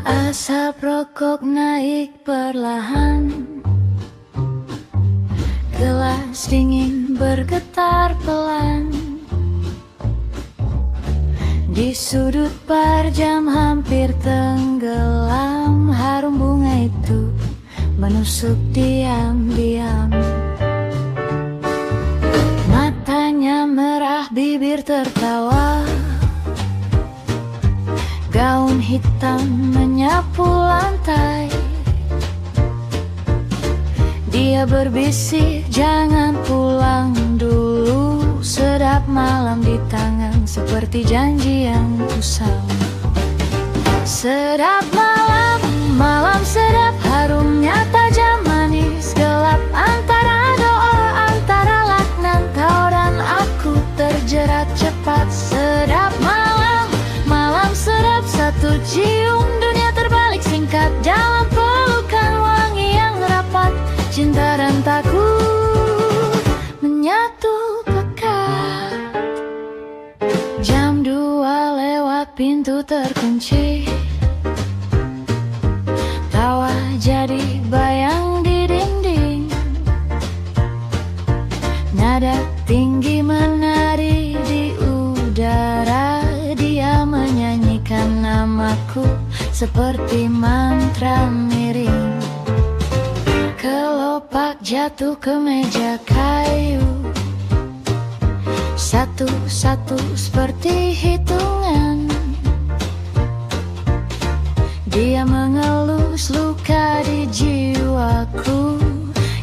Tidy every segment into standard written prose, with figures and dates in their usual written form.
Asap rokok naik perlahan, gelas dingin bergetar pelan. Di sudut bar jam hampir tenggelam, harum bunga itu menusuk diam-diam. Matanya merah, bibir tertawa. Gaun hitam menyapu lantai. Dia berbisik, jangan pulang dulu. Sedap malam di tangan, seperti janji yang kusam. Sedap malam, malam sedap, harumnya tajam manis gelap. Antara doa, antara laknat, kau dan aku terjerat cepat. Sedap malam, malam sedap, satu cium dunia terbalik singkat. Dalam pelukan wangi yang rapat, cinta dan takut menyatu pekat. Jam 2 lewat, pintu terkunci. Tawa jadi bayang di dinding. Nada tinggi menari di udara. Dia menyanyikan namaku seperti mantra miring. Kelopak jatuh ke meja kayu. Satu-satu seperti hitungan. Dia mengelus luka di jiwaku.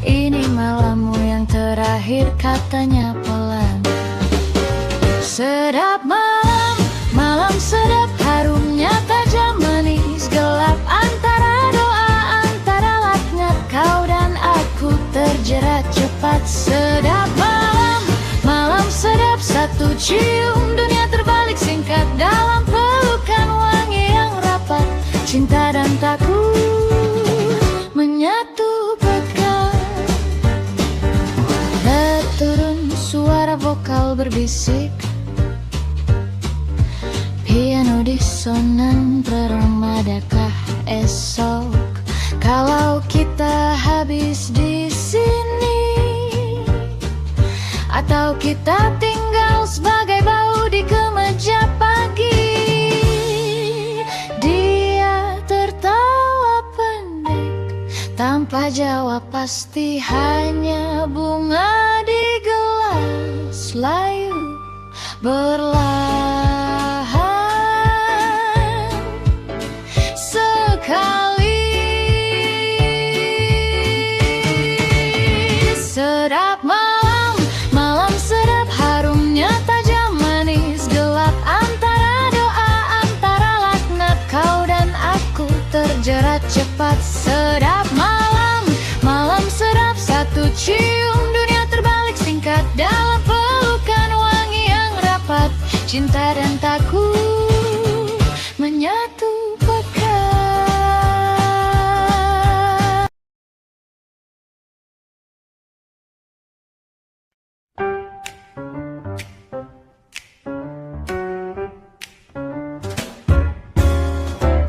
Ini malammu yang terakhir, katanya pelan. Sedap malam, malam sedap, harumnya tajam manis gelap. Antara doa, antara laknat, kau dan aku terjerat cepat. Sedap malam, malam sedap, satu cium dunia terbalik singkat. Dalam pelukan wangi yang rapat, cinta dan takut menyatu pekat. Turun suara vokal berbisik. Piano disonan, permadakah esok kalau kita habis di sini? Atau kita tinggal sebagai bau di kemeja pagi? Dia tertawa pendek, tanpa jawab pasti, hanya bunga di gelas layu berlahan sekali. Sedap malam, malam sedap, harumnya tajam manis gelap. Antara doa, antara laknat, kau dan aku terjerat cepat. Sedap malam, malam sedap, satu cium dunia terbalik singkat. Dalam pelukan wangi yang rapat, cinta dan takut menyatu pekat.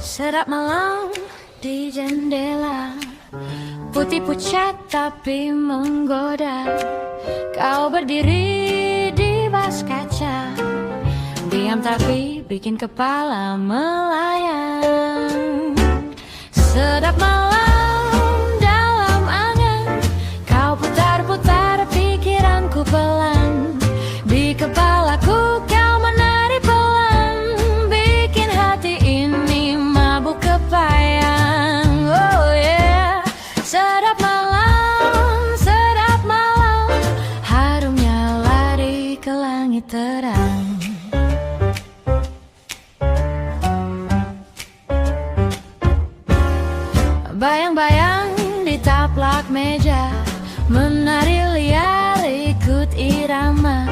Sedap malam di jendela, putih pucat tapi menggoda. Kau berdiri di bas kaca, diam tapi bikin kepala melayang. Sedap malam dalam angan, kau putar-putar pikiranku pelan. Di kepalaku kau menari pelan, bikin hati ini mabuk kepayang. Oh yeah, sedap malam, harumnya lari ke langit terang. Bayang-bayang di taplak meja, menari liar ikut irama.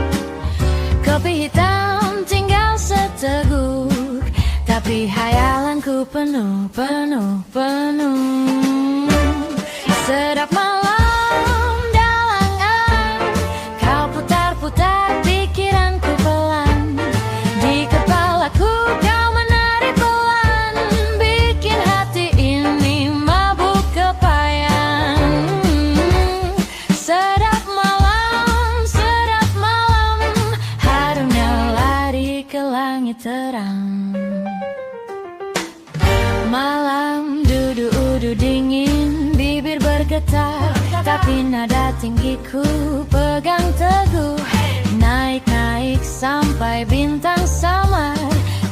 Kopi hitam tinggal seteguk, tapi hayalanku penuh. Sedap malam dalam angan, kau putar-putar pikiranku pelan. Di kepalaku kau menari pelan, bikin hati Sudu dingin, bibir bergetar, tapi nada tinggiku pegang teguh. Naik-naik sampai bintang samar.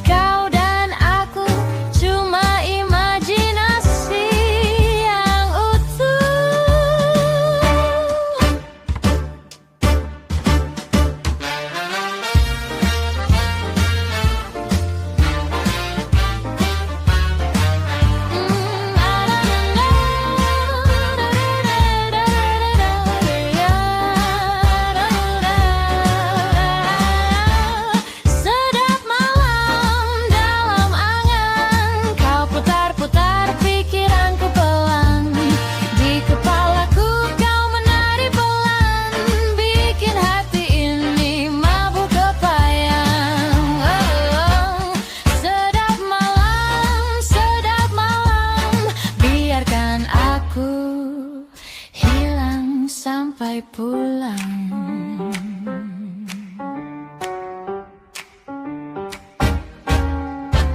Kau dan aku cuma imajinasi yang utuh. Sedap malam dalam angan, kau putar-putar pikiranku pelan. Di kepalaku kau menari pelan, bikin hati ini mabuk kepayang. Sedap malam, biarkan aku hilang sampai pulang.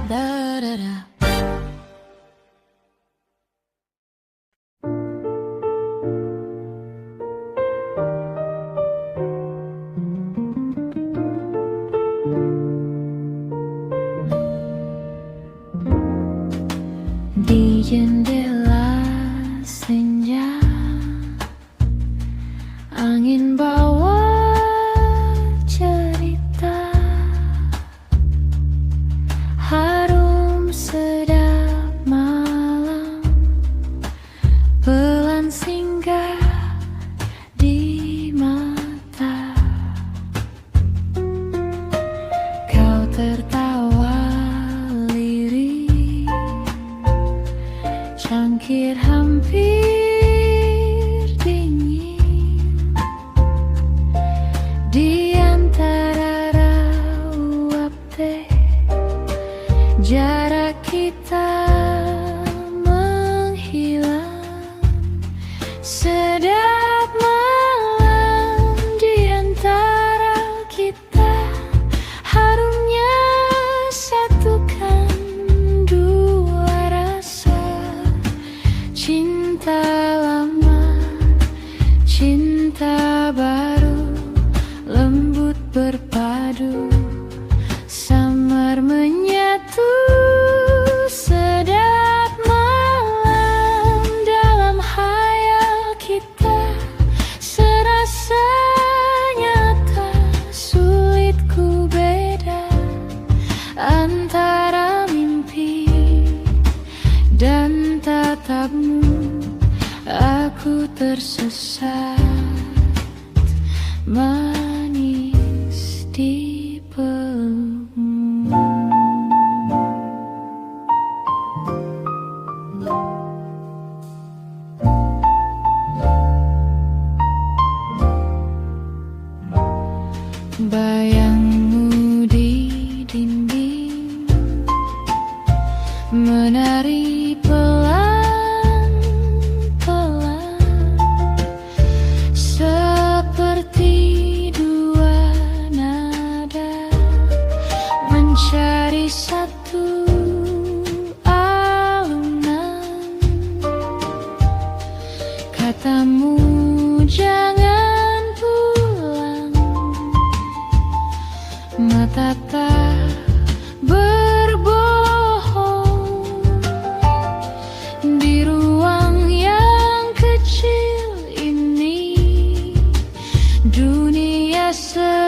Da-da-da. Di jendela senja, angin bawa cerita, harum sedap malam, pelan singgah di mata. Kau tertawa lirih, cangkir hampir dingin. Di antara rauap teh, jarak kita menghilang. Sedap malam di antara kita, harumnya satukan dua rasa. Cinta lama, cinta baru, lembut berpadu, samar menyatu. Sedap malam dalam hayal kita, serasa nyata, sulit ku beda antara mimpi dan tatapmu. Aku tersesat, manis di pelukmu. Bayangmu di dinding, menari pelan-pelan, seperti dua nada mencari satu alunan. Katamu jangan pulang, mata tak berbohong. Di ruang yang kecil ini, dunia serasa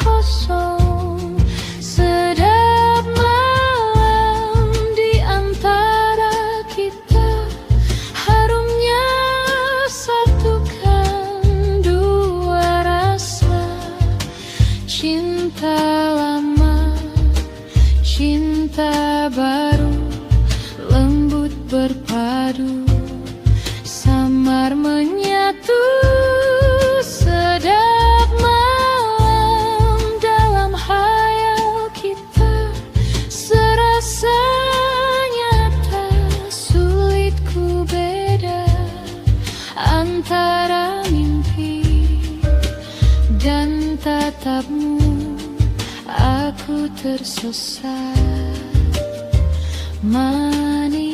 kosong. Sedap malam di antara kita, harumnya satukan dua rasa. Cinta lama, cinta baru, lembut berpadu, samar menyatu. Sedap malam dalam hayal kita, serasa nyata, sulit ku beda antara mimpi dan tatapmu. Aku tersesat, manis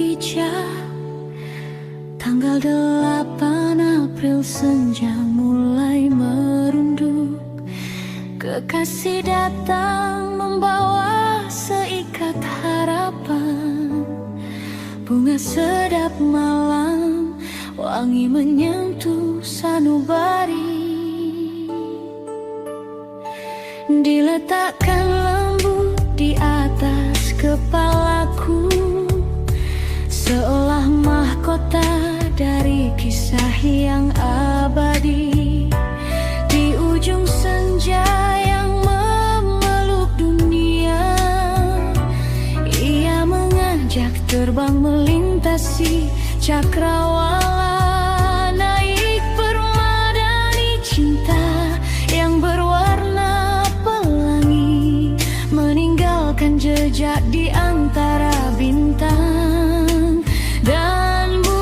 bijak. Tanggal 8 April senja mulai merunduk. Kekasih datang membawa seikat harapan. Bunga sedap malam, wangi menyentuh sanubari. Diletakkan lembut di atas kepalaku, seolah mahkota dari kisah yang abadi. Di ujung senja yang memeluk dunia, ia mengajak terbang melintasi cakrawala, naik permadani cinta yang berwarna pelangi, meninggalkan jejak di antara bintang dan bulan.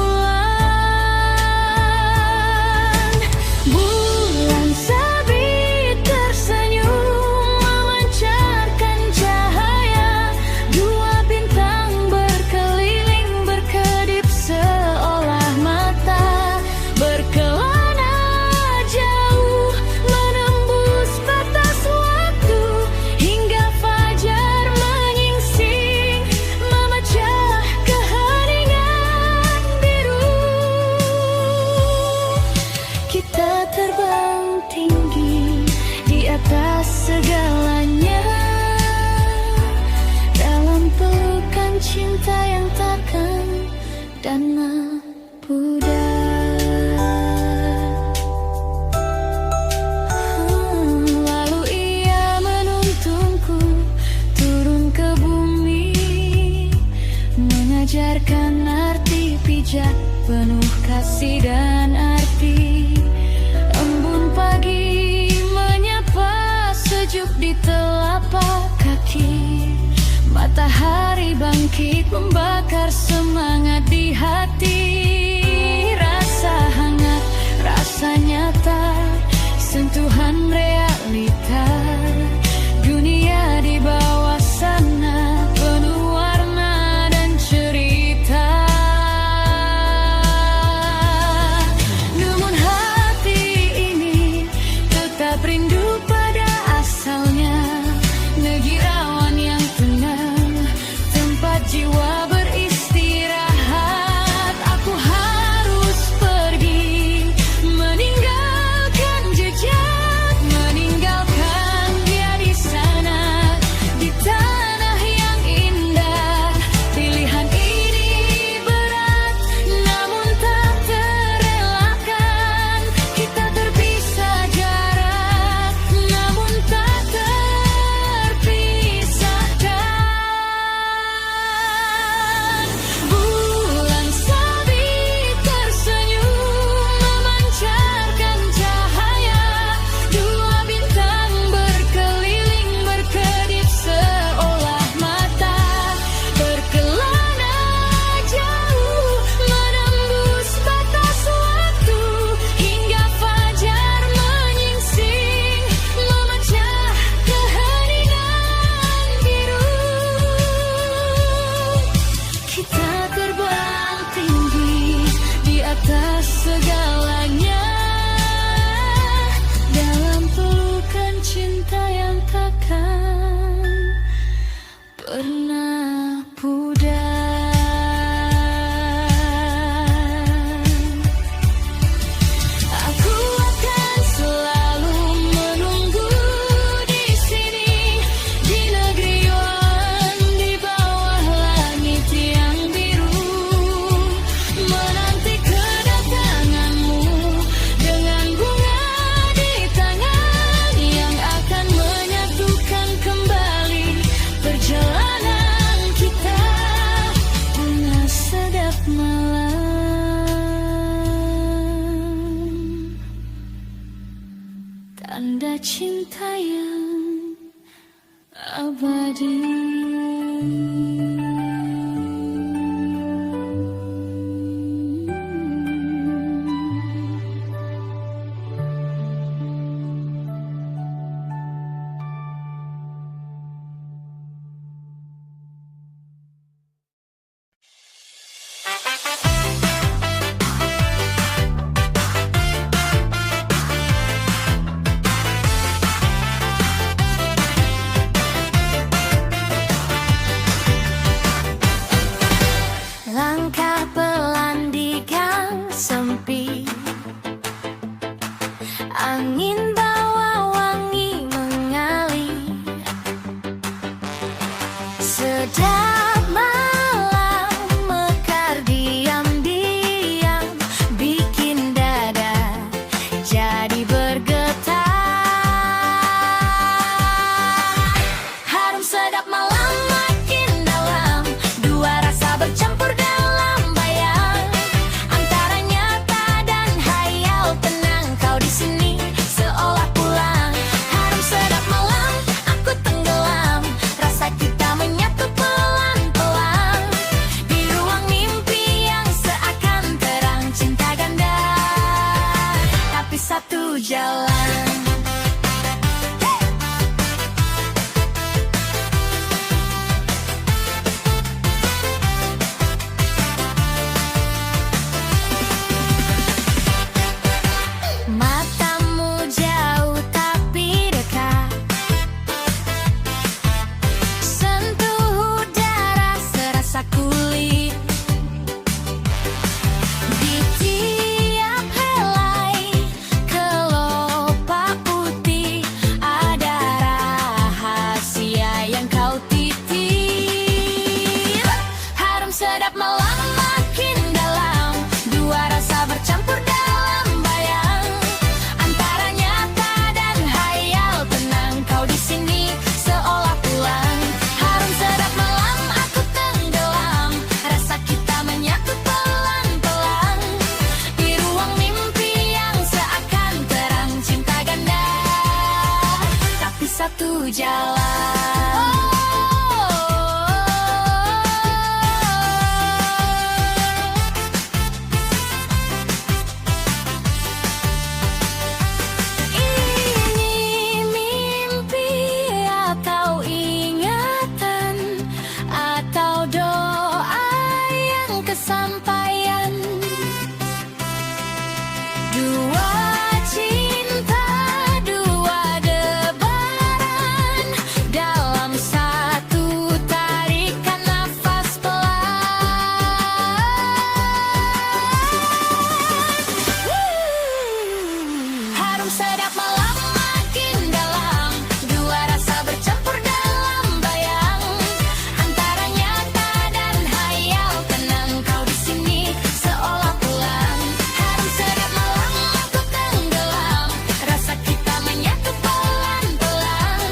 Bulan sabit tersenyum memancarkan cahaya. Dua bintang berkeliling berkedip seolah mata berkelana jauh, menembus batas waktu hingga fajar menyingsing, memecah keheningan biru. Kita terbang tinggi di atas segalanya, dalam pelukan cinta yang takkan dan pudar. Lalu ia menuntunku turun ke bumi, mengajarkan arti bijak penuh kasih dan arti. Embun pagi menyapa sejuk di telapak kaki. Matahari bangkit membakar semangat di hati. Rasa hangat, rasa nyata, sentuhan realita. Dunia di bawah sana penuh warna dan cerita. Namun hati ini tetap rindu pada asalnya. Negeri awan yang tenang, tempat jiwa beristirahat. Aku harus pergi, meninggalkan jejak, meninggalkan dia di sana, di tanah yang indah. Pilihan ini berat, namun tak terelakkan. Kita terpisah jarak, namun tak terpisahkan. Bulan sabit tersenyum memancarkan cahaya. Dua bintang berkeliling berkedip seolah mata berkelana jauh, menembus batas waktu hingga fajar menyingsing, memecah keheningan biru. Kita terbang tinggi di atas segalanya, dalam pelukan cinta yang takkan pernah pudar. Aku akan selalu menunggu di sini, di negeri Wan, di bawah langit yang biru, menanti kedatanganmu dengan bunga di tangan yang akan menyatukan kembali perjalanan kita. Bunga sedap malam, tanda cinta yang abadi. langkah pelan di gang sempit. Angin bawa wangi mengalir, sedap malam mekar diam-diam, bikin dada jadi bergetar. Harum sedap malam makin dalam, dua rasa bercampur dalam bayang, antara nyata dan hayal. Tenang kau di sini seolah pulang. Harum sedap malam aku tenggelam, rasa kita menyatu pelan-pelan di ruang mimpi yang seakan terang. Cinta ganda tapi satu jalan. Matamu jauh tapi dekat, sentuh udara serasa kulit. Di tiap helai kelopak putih ada rahasia yang kau titip. Harum sedap malam makin dalam, dua rasa bercampur dalam bayang, antara nyata dan hayal. Tenang kau di sini seolah pulang. Harum sedap malam aku tenggelam, rasa kita menyatu pelan-pelan di ruang mimpi yang seakan terang. Cinta ganda tapi satu jalan. Ini mimpi atau ingatan, atau doa yang kesampaian. Dua cinta, dua debaran dalam satu tarikan nafas pelan. Harum sedap malam makin dalam, dua rasa bercampur dalam bayang, antara nyata dan hayal. Tenang kau di sini seolah pulang. Harum sedap malam aku tenggelam, rasa kita menyatu pelan-pelan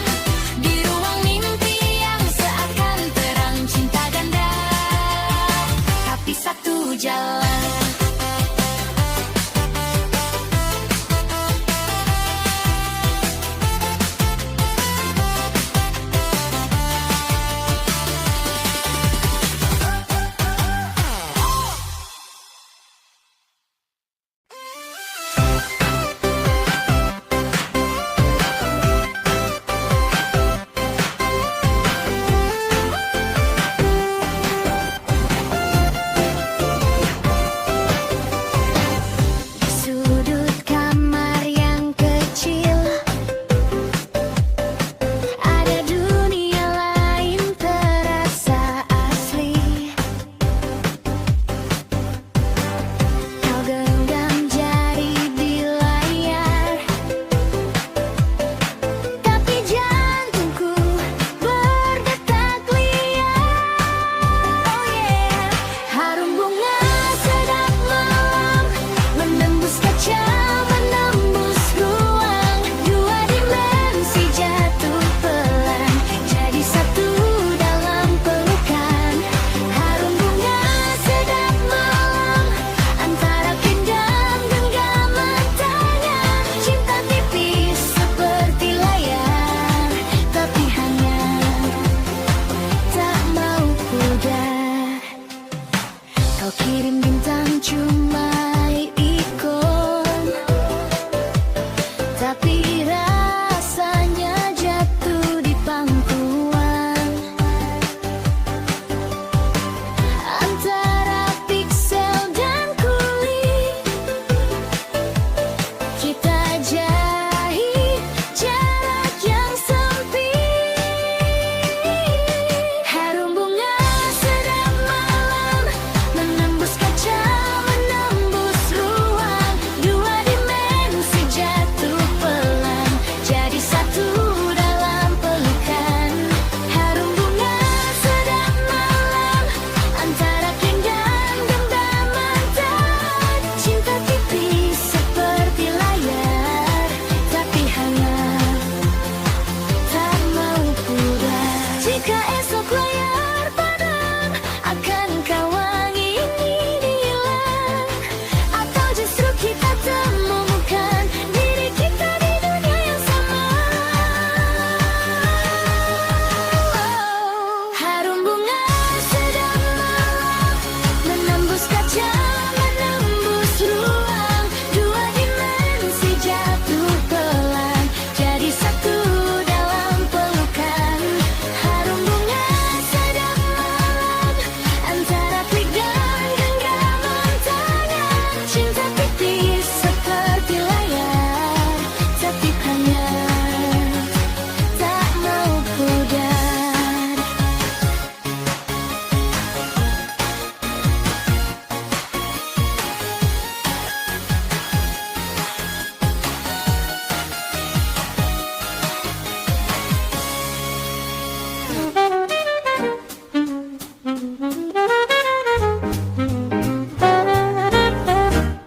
di ruang mimpi yang seakan terang. Cinta ganda tapi satu jalan. Sudut kamar yang kecil, ada dunia lain terasa asli. Kau genggam jari di layar, tapi jantungku berdetak liar. Oh yeah. Harum bunga sedap malam menembus kaca, menembus ruang. Dua dimensi jatuh pelan, jadi satu dalam pelukan. Harum bunga sedap malam, antara pindang genggaman tangan. Cinta tipis seperti layar, tapi hangat tak mau pudar. Kau kirim bintang cuma ikon, tapi rasanya jatuh di pangkuan. Antara piksel dan kulit, kita jahit jarak yang sempit. Harum bunga sedap malam menembus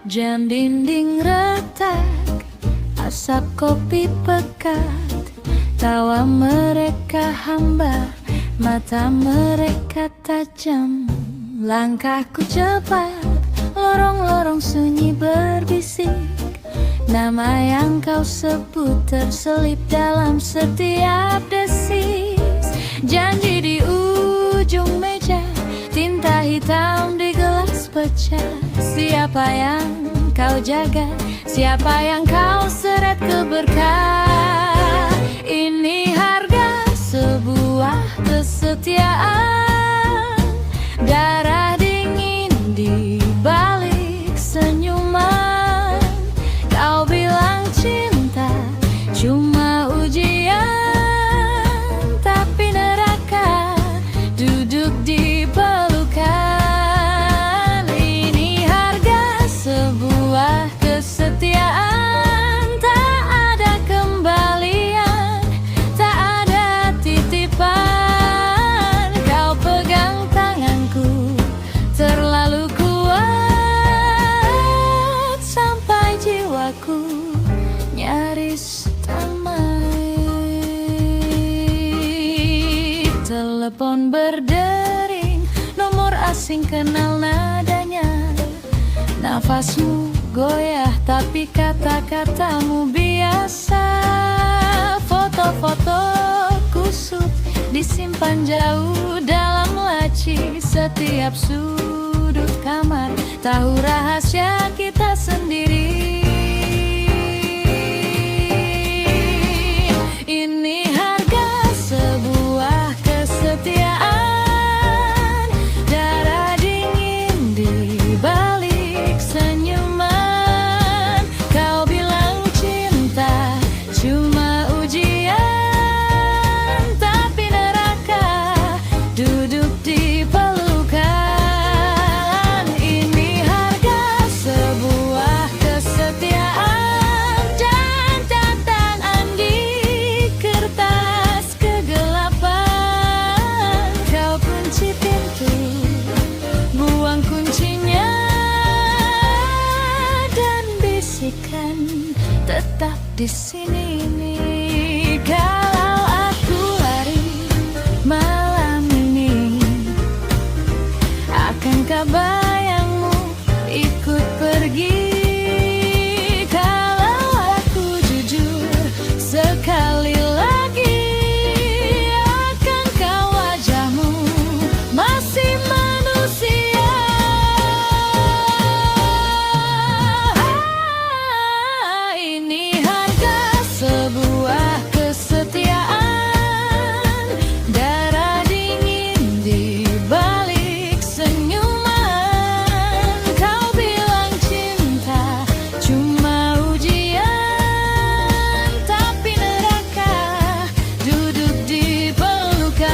Jam dinding retak, asap kopi pekat, tawa mereka hambar, mata mereka tajam. Langkahku cepat, lorong-lorong sunyi berbisik, nama yang kau sebut terselip dalam setiap desis. Janji di ujung meja, tinta hitam di gelas pecah. Siapa yang kau jaga, siapa yang kau seret ke berkah. Ini harga sebuah kesetiaan, darah dingin di balik senyuman. Kau bilang cinta cuma ujian, tapi neraka duduk di pelukan. Ini harga sebuah kesetiaan, tak ada kembalian, tak ada titipan. Kau pegang tanganku terlalu kuat, sampai jiwaku nyaris damai. Telepon berdering, nomor asing kenal nadanya. Nafasmu goyah tapi kata-katamu biasa. Foto-foto kusut disimpan jauh dalam laci. Setiap sudut kamar tahu rahasia kita sendiri. Ini harga sebuah kesetiaan, darah dingin di balik senyuman. Kau bilang cinta cuma ujian, tapi neraka duduk di pelukan. Ini harga sebuah kesetiaan, dan tantangan di kertas kegelapan. Kau kunci pintu, buang kuncinya, dan bisikan tetap di sini nih. Kalau aku lari malam ini, akankah bayangmu ikut pergi? Kalau aku jujur sekali lagi, akankah wajahmu masih manusia? Ini harga sebuah kesetiaan, darah dingin di balik senyuman. Kau bilang cinta cuma ujian, tapi neraka duduk di pelukan.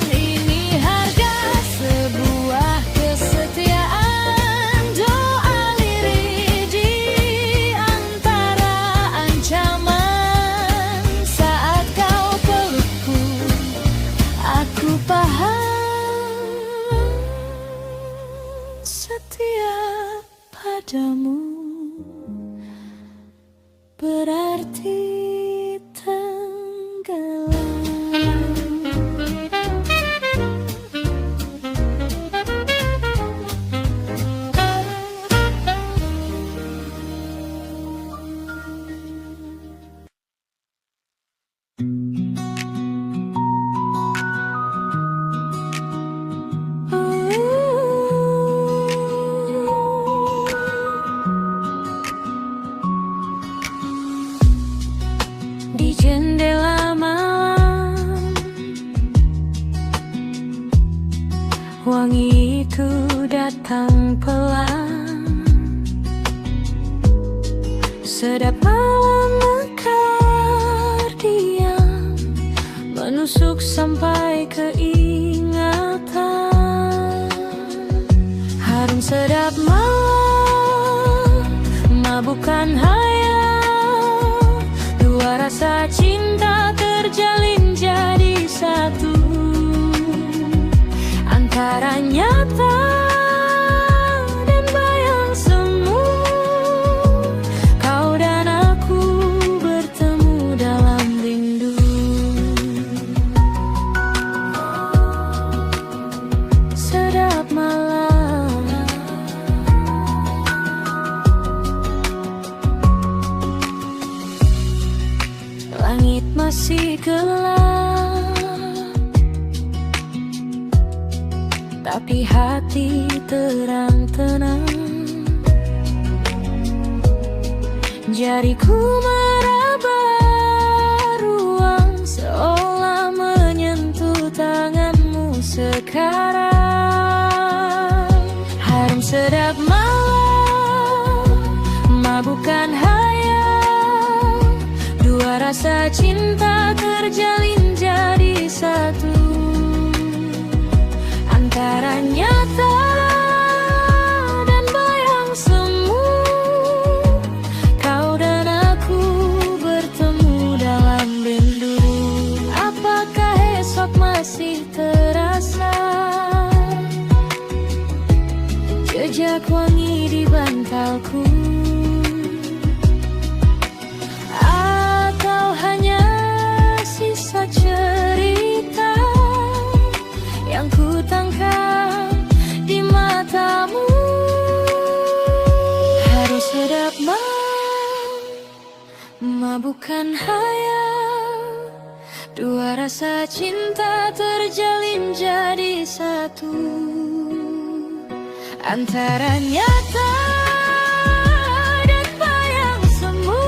Ini harga sebuah kesetiaan, doa lirih di antara ancaman. Saat kau pelukku, aku paham setia padamu berarti tenggelam. Di jendela malam, wangi itu datang pelan. Sedap malam mekar diam, menusuk sampai ke ingatan. Harum sedap malam, mabukkan hayal. Dua rasa cinta terjalin jadi satu, antara nyata dan bayang semua. hati terang tenang. Jariku meraba ruang seolah menyentuh tanganmu sekarang. Harum sedap malam, mabukkan hayal. Dua rasa cinta terjalin jadi satu, antara nyata dan bayang semu. Kau dan aku bertemu dalam rindu. Apakah esok masih terasa jejak wangi di bantalku? Atau hanya sisa cerita yang ku tangkap di matamu? Hari sedap malam, mabukkan hayal. Dua rasa cinta terjalin jadi satu, antara nyata dan bayang semu.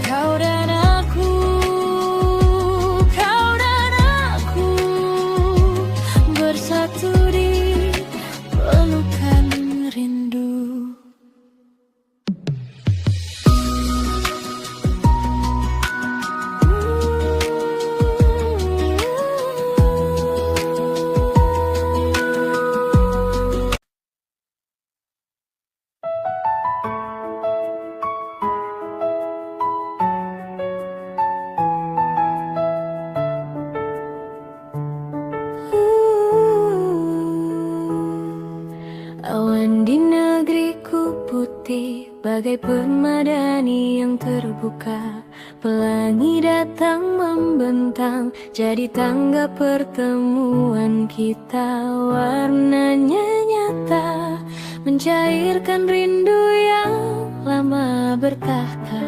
Kau dan aku, kau dan aku bersatu di pelukan rindu. Awan di negeriku putih bagai permadani yang terbuka. Pelangi datang membentang jadi tangga pertemuan kita. Warnanya nyata mencairkan rindu yang lama bertahta.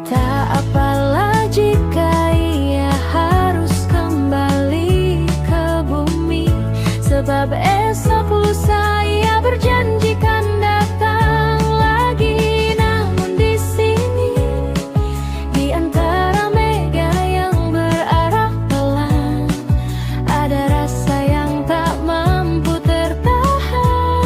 Tak apalah jika ia harus kembali ke bumi, sebab esok lusa ia berjanjikan datang lagi. Namun di sini, di antara mega yang berarak pelan, ada rasa yang tak mampu tertahan.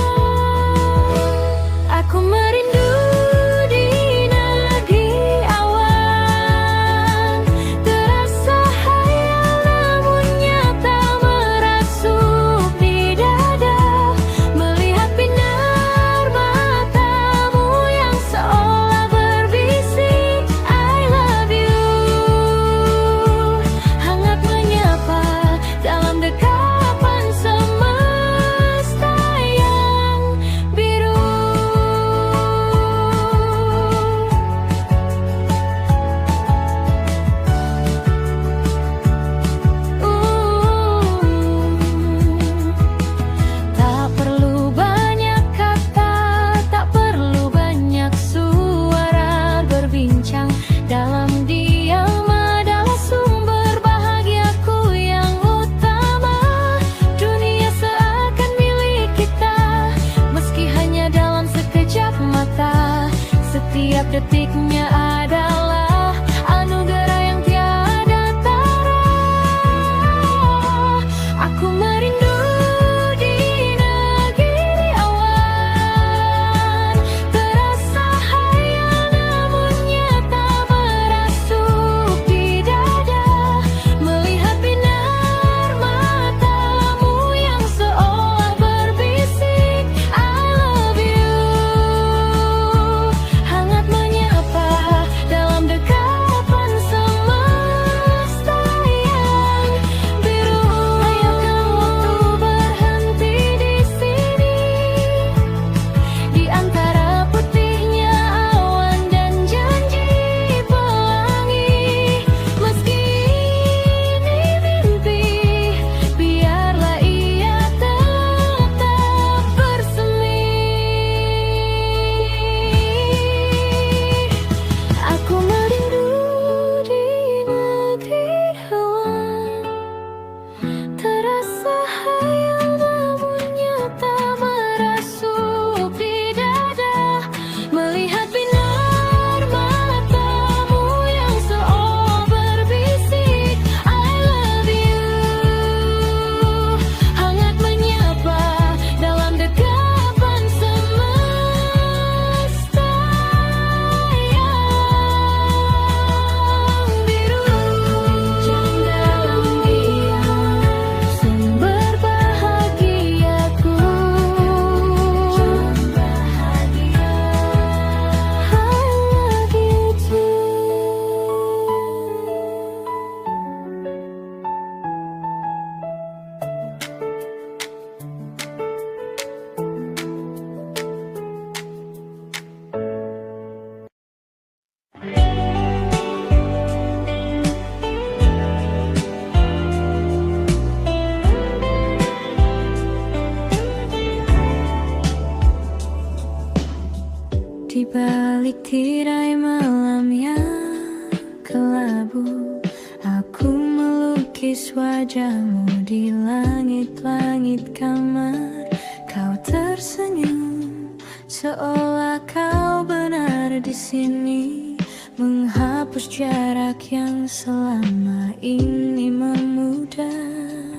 tirai malam yang kelabu, aku melukis wajahmu di langit-langit kamar. Kau tersenyum seolah kau benar di sini, menghapus jarak yang selama ini memudar.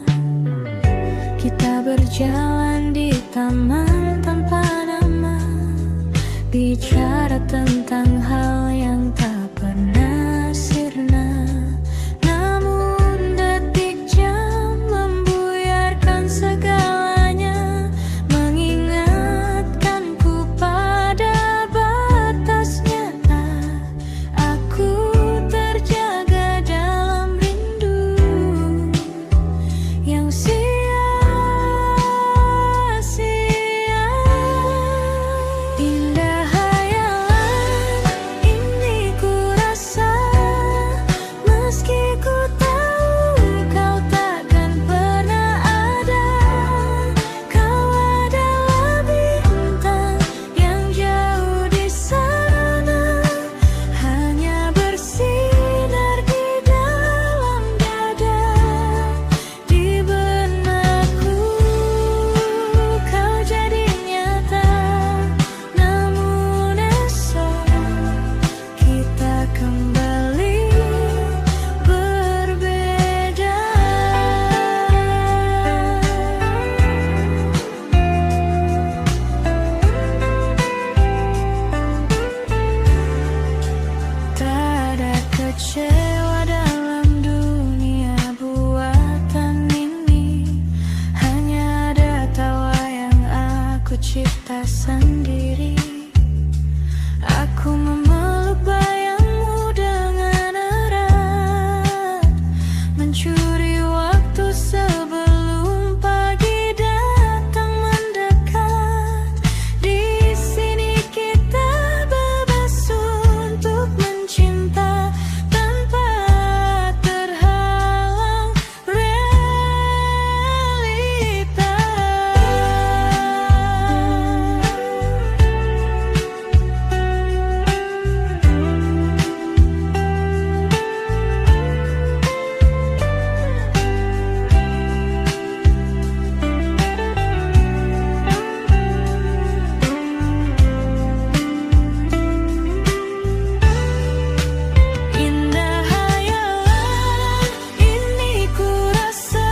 Kita berjalan di taman tanpa nama, bicara tentang hal yang tak pernah sirna. Namun detik jam membuyarkan segalanya, mengingatkanku pada batas nyata. Aku terjaga dalam rindu yang indah hayalan ini ku rasa, meski ku tahu kau takkan pernah ada. Kau adalah bintang yang jauh di sana, hanya bersinar di dalam dada. Di benakku kau jadi nyata. Namun esok kita kembali berbeda. Tak ada kecewa dalam dunia buatan ini, hanya ada tawa yang aku cipta sendiri. Aku memeluk bayangmu dengan erat, mencuri waktu sebelum pagi datang mendekat. Di sini kita bebas untuk mencinta tanpa terhalang realita. Indah hayalan ini ku rasa,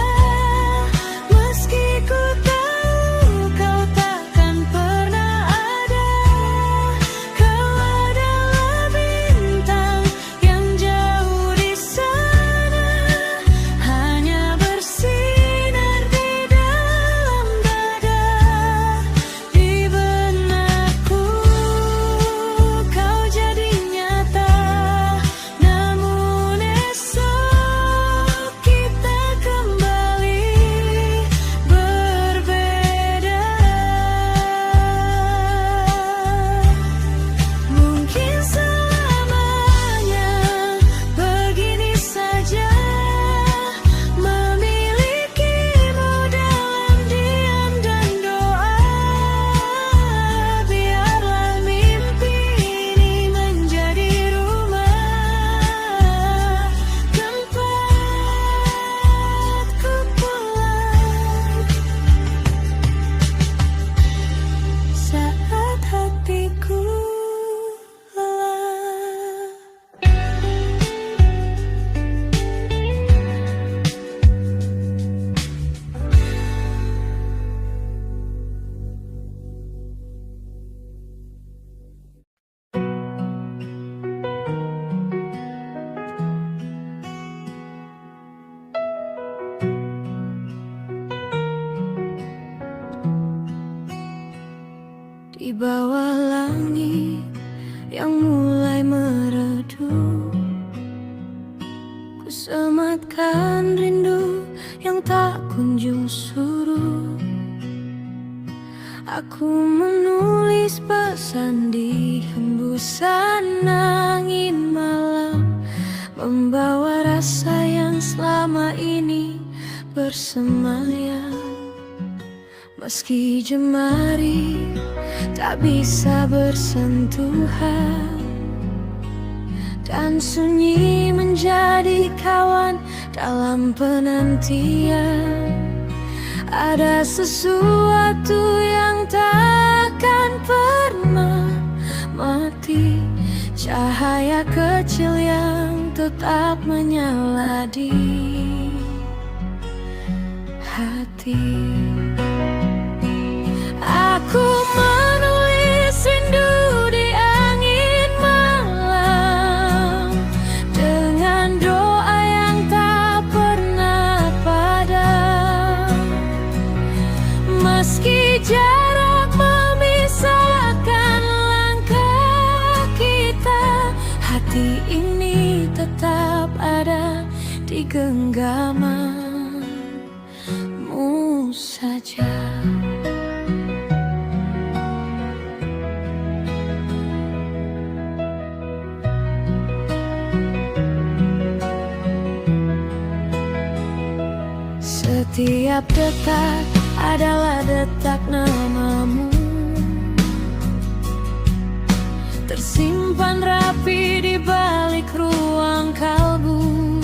meski ku tahu kau takkan pernah ada. Kau adalah bintang yang jauh di sana, hanya bersinar di dalam dada. Di benakku kau jadi nyata. Namun esok kita kembali berbeda. Mungkin selamanya begini saja, memilikimu dalam diam dan doa. Biarlah mimpi ini menjadi rumah, tempatku pulang saat hatiku lelah. Di bawah langit yang mulai meredup, ku sematkan rindu yang tak kunjung surut. Aku menulis pesan di hembusan angin malam, membawa rasa yang selama ini bersemayam. Meski jemari tak bisa bersentuhan, dan sunyi menjadi kawan dalam penantian. Ada sesuatu yang takkan pernah mati, cahaya kecil yang tetap menyala di hati. Aku menulis rindu di angin malam, dengan doa yang tak pernah padam. Meski jarak memisahkan langkah kita, hati ini tetap ada di genggamanmu saja. Setiap detak adalah detak namamu, tersimpan rapi di balik ruang kalbu.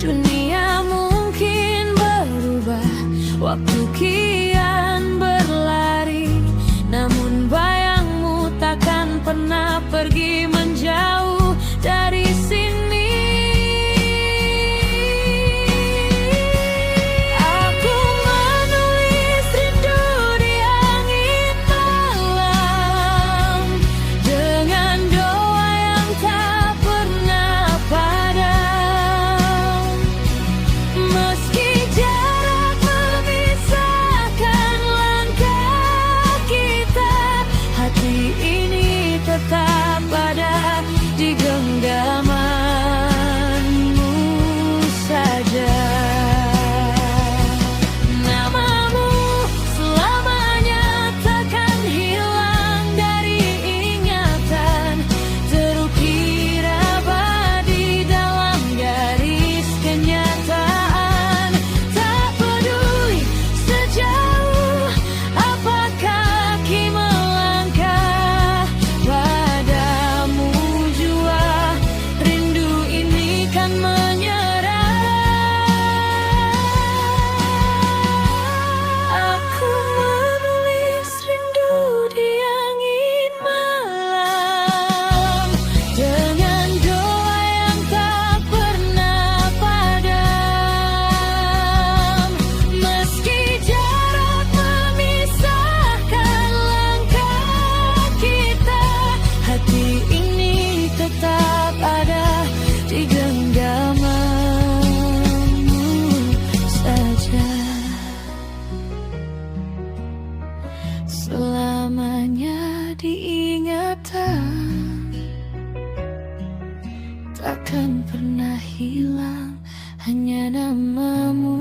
Dunia mungkin berubah, waktu kian berlari, namun bayangmu takkan pernah pergi menjauh dari sini. Selamanya diingatan, takkan pernah hilang, hanya namamu.